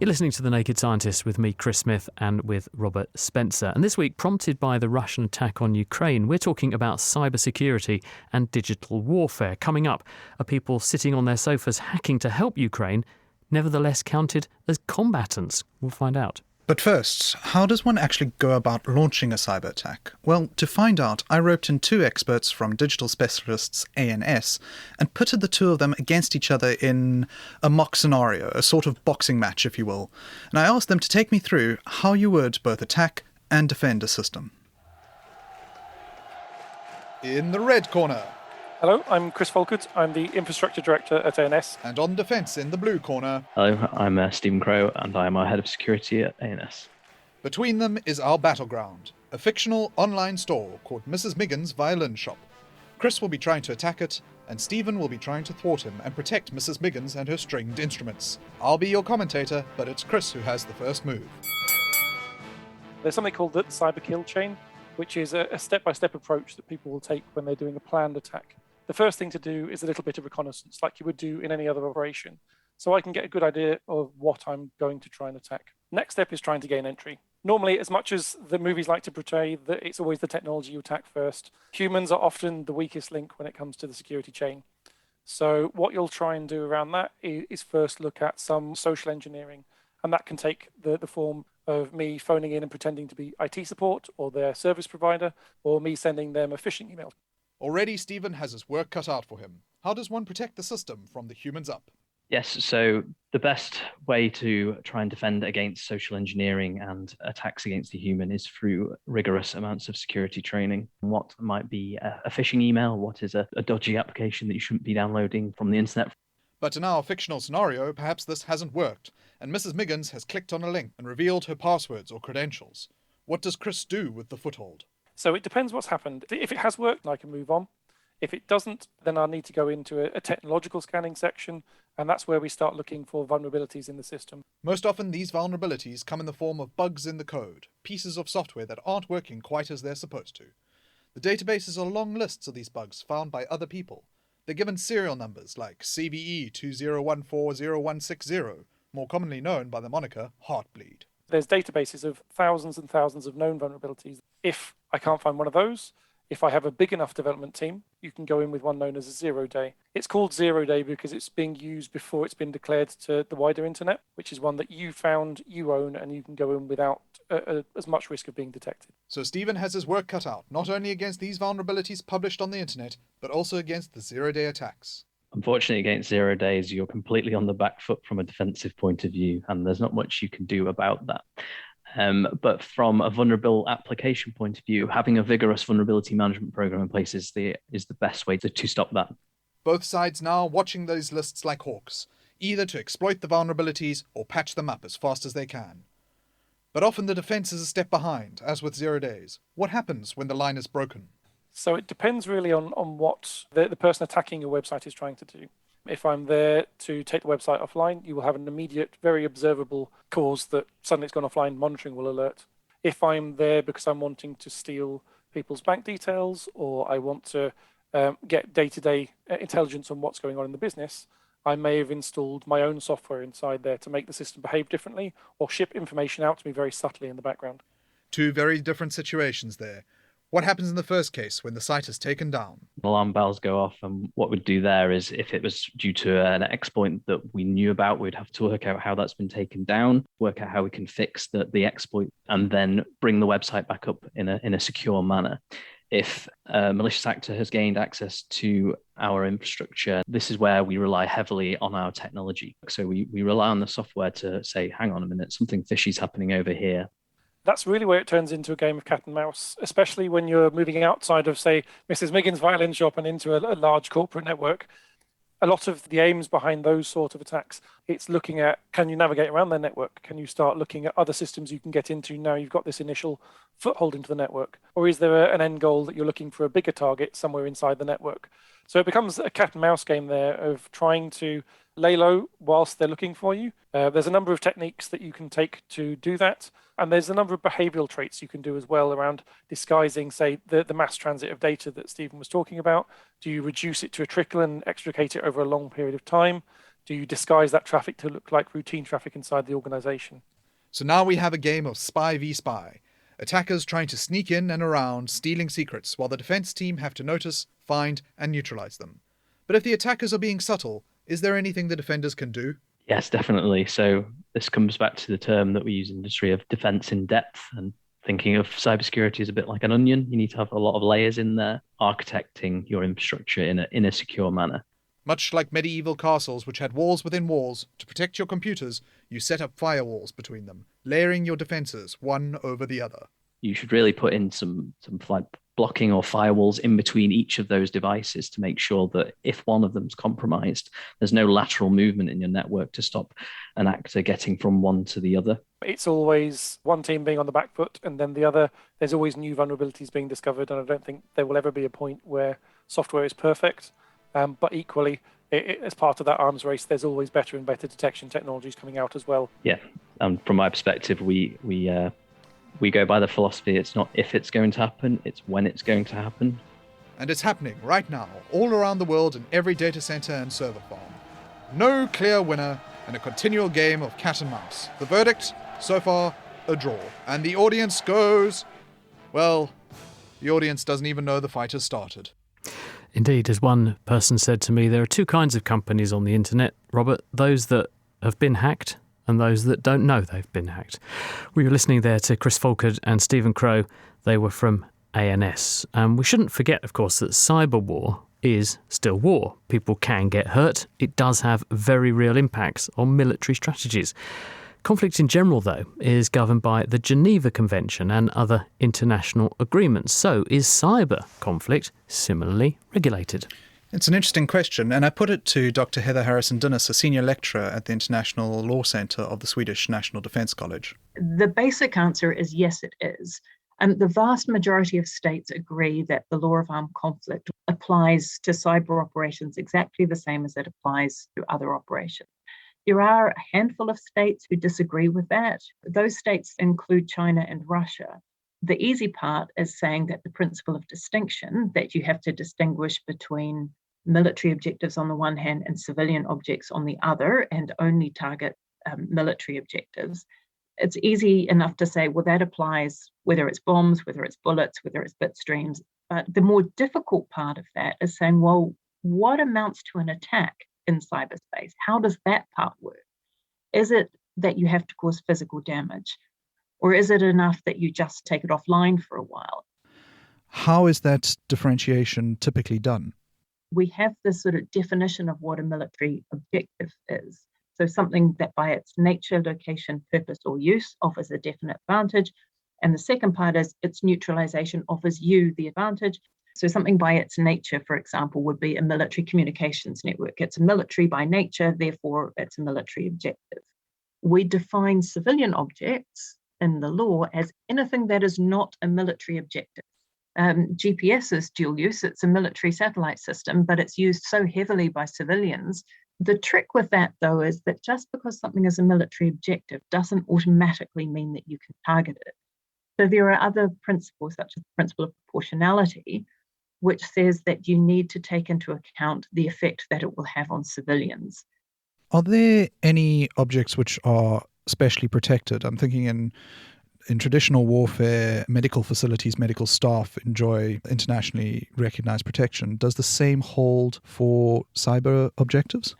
You're listening to The Naked Scientist with me, Chris Smith, and with Robert Spencer. And this week, prompted by the Russian attack on Ukraine, we're talking about cybersecurity and digital warfare. Coming up, are people sitting on their sofas hacking to help Ukraine, nevertheless counted as combatants? We'll find out. But first, how does one actually go about launching a cyber attack? Well, to find out, I roped in 2 experts from digital specialists A&S and pitted the 2 of them against each other in a mock scenario, a sort of boxing match, if you will. And I asked them to take me through how you would both attack and defend a system. In the red corner. Hello, I'm Chris Folkert. I'm the Infrastructure Director at ANS. And on defence in the blue corner. Hello, I'm Stephen Crow, and I am our Head of Security at ANS. Between them is our battleground, a fictional online store called Mrs. Miggin's Violin Shop. Chris will be trying to attack it, and Stephen will be trying to thwart him and protect Mrs. Miggins and her stringed instruments. I'll be your commentator, but it's Chris who has the first move. There's something called the cyber kill chain, which is a step-by-step approach that people will take when they're doing a planned attack. The first thing to do is a little bit of reconnaissance, like you would do in any other operation, so I can get a good idea of what I'm going to try and attack. Next step is trying to gain entry. Normally, as much as the movies like to portray that it's always the technology you attack first, humans are often the weakest link when it comes to the security chain. So what you'll try and do around that is first look at some social engineering, and that can take the form of me phoning in and pretending to be IT support or their service provider, or me sending them a phishing email. Already Stephen has his work cut out for him. How does one protect the system from the humans up? Yes, so the best way to try and defend against social engineering and attacks against the human is through rigorous amounts of security training. What might be a phishing email? What is a dodgy application that you shouldn't be downloading from the internet? But in our fictional scenario, perhaps this hasn't worked, and Mrs. Miggins has clicked on a link and revealed her passwords or credentials. What does Chris do with the foothold? So it depends what's happened. If it has worked, I can move on. If it doesn't, then I'll need to go into a technological scanning section, and that's where we start looking for vulnerabilities in the system. Most often, these vulnerabilities come in the form of bugs in the code, pieces of software that aren't working quite as they're supposed to. The databases are long lists of these bugs found by other people. They're given serial numbers like CVE 20140160, more commonly known by the moniker Heartbleed. There's databases of thousands and thousands of known vulnerabilities. If I can't find one of those, if I have a big enough development team, you can go in with one known as a 0-day. It's called 0-day because it's being used before it's been declared to the wider internet, which is one that you found, you own, and you can go in without as much risk of being detected. So Stephen has his work cut out, not only against these vulnerabilities published on the internet, but also against the 0-day attacks. Unfortunately, against 0 days, you're completely on the back foot from a defensive point of view, and there's not much you can do about that. But from a vulnerable application point of view, having a vigorous vulnerability management program in place is the best way to stop that. Both sides now watching those lists like hawks, either to exploit the vulnerabilities or patch them up as fast as they can. But often the defense is a step behind, as with 0 days. What happens when the line is broken? So it depends really on what the person attacking your website is trying to do. If I'm there to take the website offline, you will have an immediate, very observable cause that suddenly it's gone offline, monitoring will alert. If I'm there because I'm wanting to steal people's bank details, or I want to get day-to-day intelligence on what's going on in the business, I may have installed my own software inside there to make the system behave differently or ship information out to me very subtly in the background. 2 very different situations there. What happens in the first case when the site is taken down? Alarm bells go off, and what we'd do there is, if it was due to an exploit that we knew about, we'd have to work out how that's been taken down, work out how we can fix the exploit, and then bring the website back up in a secure manner. If a malicious actor has gained access to our infrastructure, this is where we rely heavily on our technology. So we rely on the software to say, hang on a minute, something fishy is happening over here. That's really where it turns into a game of cat and mouse, especially when you're moving outside of, say, Mrs. Miggin's Violin Shop and into a large corporate network. A lot of the aims behind those sort of attacks, it's looking at, can you navigate around their network? Can you start looking at other systems you can get into now you've got this initial foothold into the network? Or is there an end goal that you're looking for a bigger target somewhere inside the network? So it becomes a cat and mouse game there of trying to lay low whilst they're looking for you. There's a number of techniques that you can take to do that. And there's a number of behavioral traits you can do as well around disguising, say, the mass transit of data that Stephen was talking about. Do you reduce it to a trickle and extricate it over a long period of time? Do you disguise that traffic to look like routine traffic inside the organization? So now we have a game of spy v spy. Attackers trying to sneak in and around, stealing secrets, while the defense team have to notice, find, and neutralize them. But if the attackers are being subtle, is there anything the defenders can do? Yes, definitely. So This comes back to the term that we use in the industry of defense in depth, and thinking of cybersecurity as a bit like an onion. You need to have a lot of layers in there, architecting your infrastructure in a secure manner. Much like medieval castles which had walls within walls, to protect your computers, you set up firewalls between them, layering your defenses one over the other. You should really put in some like blocking or firewalls in between each of those devices to make sure that if one of them's compromised, there's no lateral movement in your network to stop an actor getting from one to the other. It's always one team being on the back foot and then the other. There's always new vulnerabilities being discovered, and I don't think there will ever be a point where software is perfect. But equally, as part of that arms race, there's always better and better detection technologies coming out as well. Yeah, and from my perspective, we go by the philosophy, it's not if it's going to happen, it's when it's going to happen. And it's happening right now, all around the world in every data center and server farm. No clear winner and a continual game of cat and mouse. The verdict, so far, a draw. And the audience goes... well, the audience doesn't even know the fight has started. Indeed, as one person said to me, there are two kinds of companies on the internet, Robert, those that have been hacked and those that don't know they've been hacked. We were listening there to Chris Falkard and Stephen Crow. They were from ANS. And we shouldn't forget, of course, that cyber war is still war. People can get hurt. It does have very real impacts on military strategies. Conflict in general, though, is governed by the Geneva Convention and other international agreements. So is cyber conflict similarly regulated? It's an interesting question, and I put it to Dr. Heather Harrison-Dunnes, a senior lecturer at the International Law Centre of the Swedish National Defence College. The basic answer is yes, it is. And the vast majority of states agree that the law of armed conflict applies to cyber operations exactly the same as it applies to other operations. There are a handful of states who disagree with that. Those states include China and Russia. The easy part is saying that the principle of distinction, that you have to distinguish between military objectives on the one hand and civilian objects on the other, and only target military objectives. It's easy enough to say, well, that applies whether it's bombs, whether it's bullets, whether it's bit streams. But the more difficult part of that is saying, well, what amounts to an attack in cyberspace? How does that part work? Is it that you have to cause physical damage? Or is it enough that you just take it offline for a while? How is that differentiation typically done? We have this sort of definition of what a military objective is. So something that by its nature, location, purpose, or use offers a definite advantage. And the second part is its neutralization offers you the advantage. So something by its nature, for example, would be a military communications network. It's a military by nature, therefore it's a military objective. We define civilian objects in the law as anything that is not a military objective. GPS is dual use. It's a military satellite system, but it's used so heavily by civilians. The trick with that, though, is that just because something is a military objective doesn't automatically mean that you can target it. So there are other principles, such as the principle of proportionality, which says that you need to take into account the effect that it will have on civilians. Are there any objects which are specially protected? I'm thinking in traditional warfare, medical facilities, medical staff enjoy internationally recognized protection. Does the same hold for cyber objectives?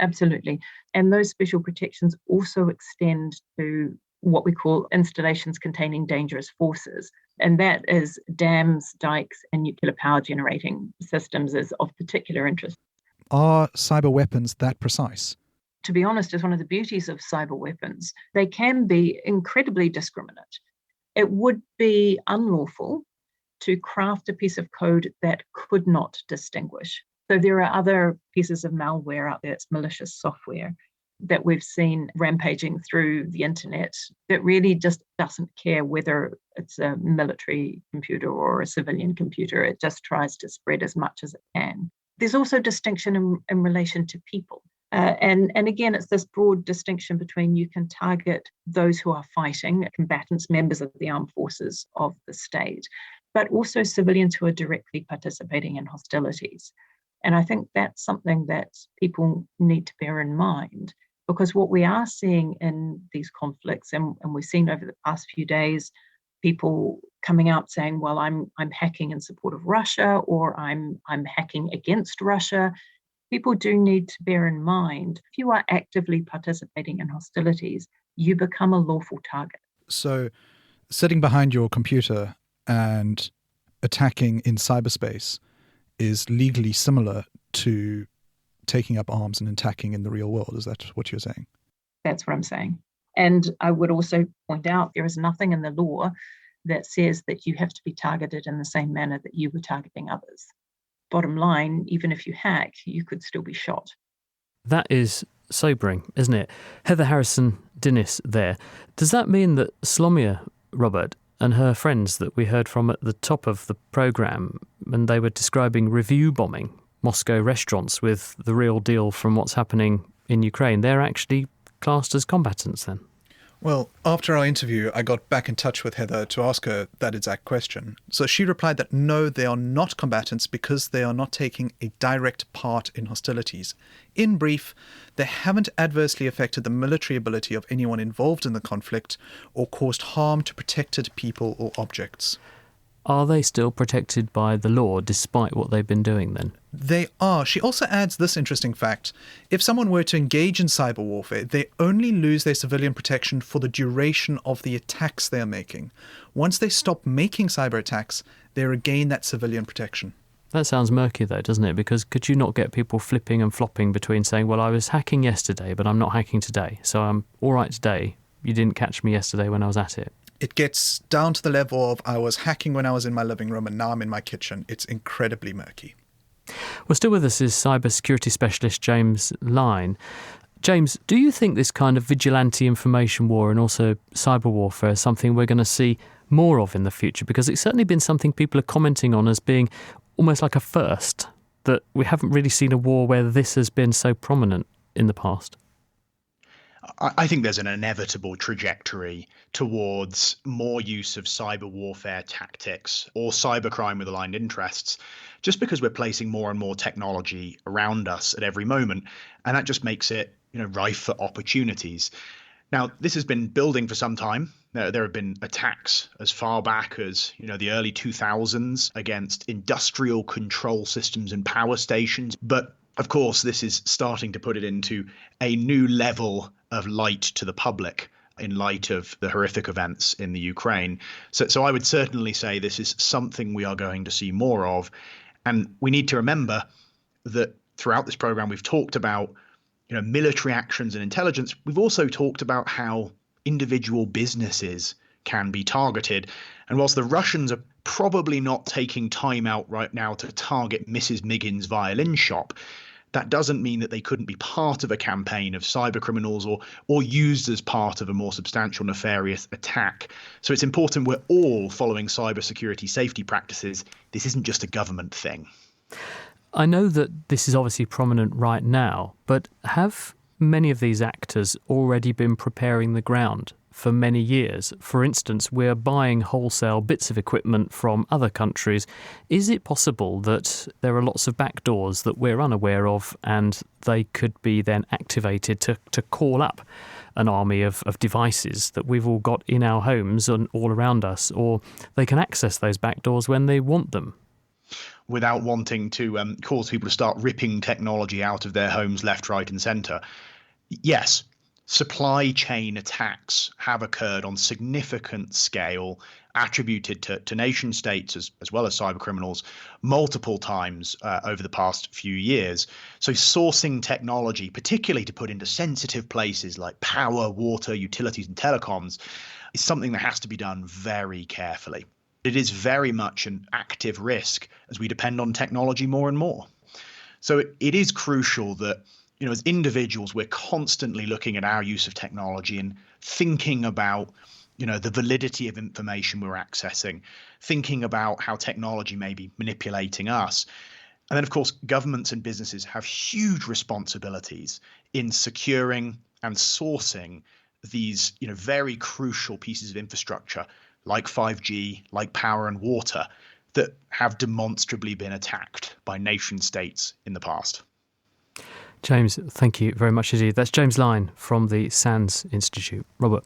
Absolutely. And those special protections also extend to what we call installations containing dangerous forces. And that is dams, dikes, and nuclear power generating systems is of particular interest. Are cyber weapons that precise? To be honest, is one of the beauties of cyber weapons. They can be incredibly discriminate. It would be unlawful to craft a piece of code that could not distinguish. So there are other pieces of malware out there, it's malicious software, that we've seen rampaging through the internet that really just doesn't care whether it's a military computer or a civilian computer. It just tries to spread as much as it can. There's also distinction in relation to people. And again, it's this broad distinction between you can target those who are fighting, combatants, members of the armed forces of the state, but also civilians who are directly participating in hostilities. And I think that's something that people need to bear in mind, because what we are seeing in these conflicts, and we've seen over the past few days, people coming out saying, well, I'm hacking in support of Russia, or I'm hacking against Russia. people do need to bear in mind, if you are actively participating in hostilities, you become a lawful target. So sitting behind your computer and attacking in cyberspace is legally similar to taking up arms and attacking in the real world. Is that what you're saying? That's what I'm saying. And I would also point out there is nothing in the law that says that you have to be targeted in the same manner that you were targeting others. Bottom line, even if you hack, you could still be shot. That is sobering, isn't it? Heather Harrison-Dinnis there. Does that mean that Slomia, Robert, and her friends that we heard from at the top of the programme, when they were describing review bombing Moscow restaurants with the real deal from what's happening in Ukraine, they're actually classed as combatants then? Well, after our interview, I got back in touch with Heather to ask her that exact question. So she replied that no, they are not combatants because they are not taking a direct part in hostilities. In brief, they haven't adversely affected the military ability of anyone involved in the conflict or caused harm to protected people or objects. Are they still protected by the law despite what they've been doing then? They are. She also adds this interesting fact. If someone were to engage in cyber warfare, they only lose their civilian protection for the duration of the attacks they are making. Once they stop making cyber attacks, they regain that civilian protection. That sounds murky though, doesn't it? Because could you not get people flipping and flopping between saying, well, I was hacking yesterday, but I'm not hacking today, so I'm all right today. You didn't catch me yesterday when I was at it. It gets down to the level of I was hacking when I was in my living room and now I'm in my kitchen. It's incredibly murky. Well, still with us is cybersecurity specialist James Line. James, do you think this kind of vigilante information war and also cyber warfare is something we're going to see more of in the future? Because it's certainly been something people are commenting on as being almost like a first, that we haven't really seen a war where this has been so prominent in the past. I think there's an inevitable trajectory towards more use of cyber warfare tactics or cybercrime with aligned interests, just because we're placing more and more technology around us at every moment. And that just makes it, rife for opportunities. Now, this has been building for some time. There have been attacks as far back as, the early 2000s against industrial control systems and power stations. But of course, this is starting to put it into a new level of light to the public in light of the horrific events in the Ukraine. So I would certainly say this is something we are going to see more of. And we need to remember that throughout this program, we've talked about, military actions and intelligence. We've also talked about how individual businesses can be targeted. And whilst the Russians are probably not taking time out right now to target Mrs. Miggins' violin shop, that doesn't mean that they couldn't be part of a campaign of cyber criminals or used as part of a more substantial nefarious attack. So it's important we're all following cybersecurity safety practices. This isn't just a government thing. I know that this is obviously prominent right now, but have many of these actors already been preparing the ground for many years? For instance, we're buying wholesale bits of equipment from other countries. Is it possible that there are lots of backdoors that we're unaware of and they could be then activated to call up an army of devices that we've all got in our homes and all around us, or they can access those backdoors when they want them? Without wanting to cause people to start ripping technology out of their homes left, right and centre. Yes, supply chain attacks have occurred on significant scale, attributed to nation states as well as cyber criminals multiple times over the past few years. So sourcing technology, particularly to put into sensitive places like power, water, utilities and telecoms, is something that has to be done very carefully. It is very much an active risk as we depend on technology more and more. So it is crucial that, as individuals, we're constantly looking at our use of technology and thinking about, the validity of information we're accessing, thinking about how technology may be manipulating us. And then, of course, governments and businesses have huge responsibilities in securing and sourcing these, very crucial pieces of infrastructure like 5G, like power and water, that have demonstrably been attacked by nation states in the past. James, thank you very much indeed. That's James Line from the SANS Institute. Robert.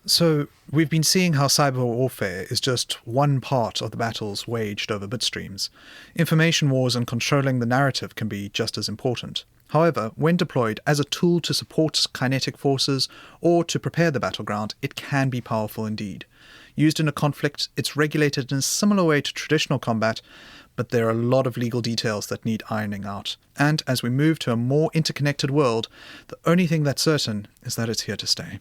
So, we've been seeing how cyber warfare is just one part of the battles waged over bitstreams. Information wars and controlling the narrative can be just as important. However, when deployed as a tool to support kinetic forces or to prepare the battleground, it can be powerful indeed. Used in a conflict, it's regulated in a similar way to traditional combat, but there are a lot of legal details that need ironing out. And as we move to a more interconnected world, the only thing that's certain is that it's here to stay.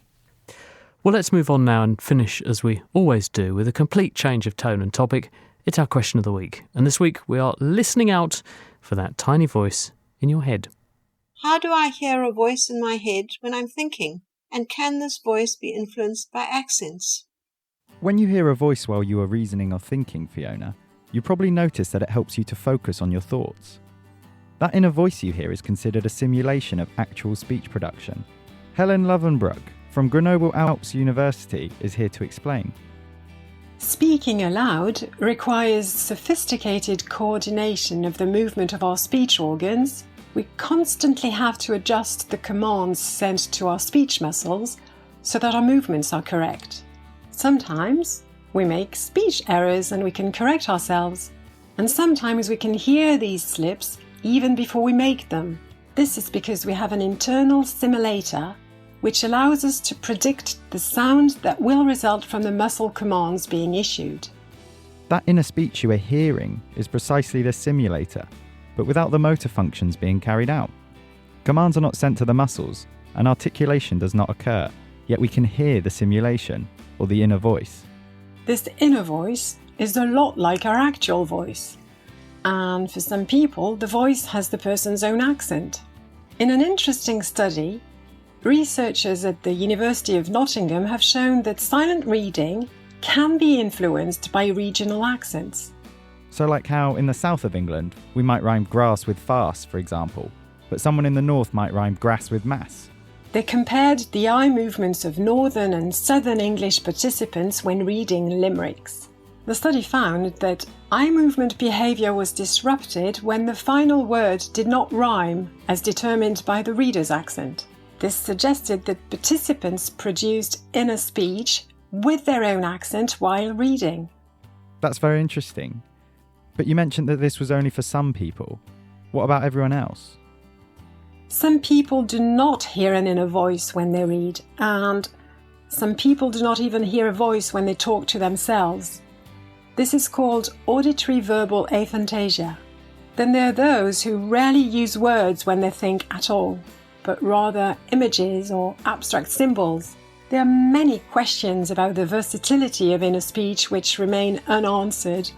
Well, let's move on now and finish, as we always do, with a complete change of tone and topic. It's our question of the week. And this week we are listening out for that tiny voice in your head. How do I hear a voice in my head when I'm thinking? And can this voice be influenced by accents? When you hear a voice while you are reasoning or thinking, Fiona, you probably notice that it helps you to focus on your thoughts. That inner voice you hear is considered a simulation of actual speech production. Helen Lovenbrook from Grenoble Alpes University is here to explain. Speaking aloud requires sophisticated coordination of the movement of our speech organs. We constantly have to adjust the commands sent to our speech muscles so that our movements are correct. Sometimes we make speech errors and we can correct ourselves. And sometimes we can hear these slips even before we make them. This is because we have an internal simulator which allows us to predict the sound that will result from the muscle commands being issued. That inner speech you are hearing is precisely the simulator, but without the motor functions being carried out. Commands are not sent to the muscles, and articulation does not occur, yet we can hear the simulation, or the inner voice. This inner voice is a lot like our actual voice. And for some people, the voice has the person's own accent. In an interesting study, researchers at the University of Nottingham have shown that silent reading can be influenced by regional accents. So like how in the south of England, we might rhyme grass with farce, for example, but someone in the north might rhyme grass with mass. They compared the eye movements of northern and southern English participants when reading limericks. The study found that eye movement behaviour was disrupted when the final word did not rhyme, as determined by the reader's accent. This suggested that participants produced inner speech with their own accent while reading. That's very interesting. But you mentioned that this was only for some people. What about everyone else? Some people do not hear an inner voice when they read, and some people do not even hear a voice when they talk to themselves. This is called auditory verbal aphantasia. Then there are those who rarely use words when they think at all, but rather images or abstract symbols. There are many questions about the versatility of inner speech which remain unanswered.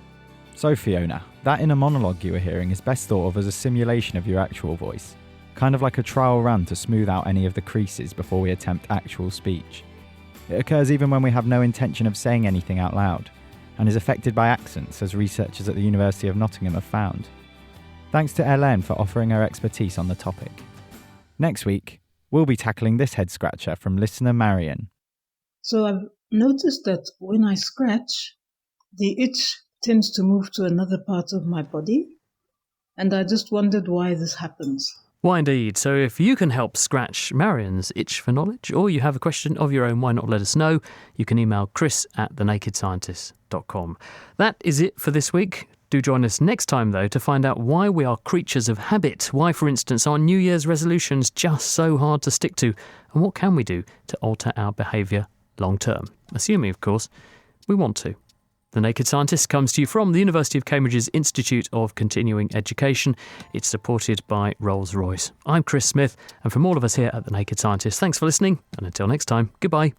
So Fiona, that inner monologue you were hearing is best thought of as a simulation of your actual voice, kind of like a trial run to smooth out any of the creases before we attempt actual speech. It occurs even when we have no intention of saying anything out loud, and is affected by accents, as researchers at the University of Nottingham have found. Thanks to Hélène for offering her expertise on the topic. Next week, we'll be tackling this head scratcher from listener Marion. So I've noticed that when I scratch, the itch tends to move to another part of my body, and I just wondered why this happens. Why indeed. So if you can help scratch Marion's itch for knowledge, or you have a question of your own, why not let us know? You can email chris@thenakedscientist.com. That is it for this week. Do join us next time, though, to find out why we are creatures of habit. Why, for instance, are New Year's resolutions just so hard to stick to? And what can we do to alter our behaviour long term? Assuming, of course, we want to. The Naked Scientist comes to you from the University of Cambridge's Institute of Continuing Education. It's supported by Rolls-Royce. I'm Chris Smith, and from all of us here at The Naked Scientist, thanks for listening, and until next time, goodbye.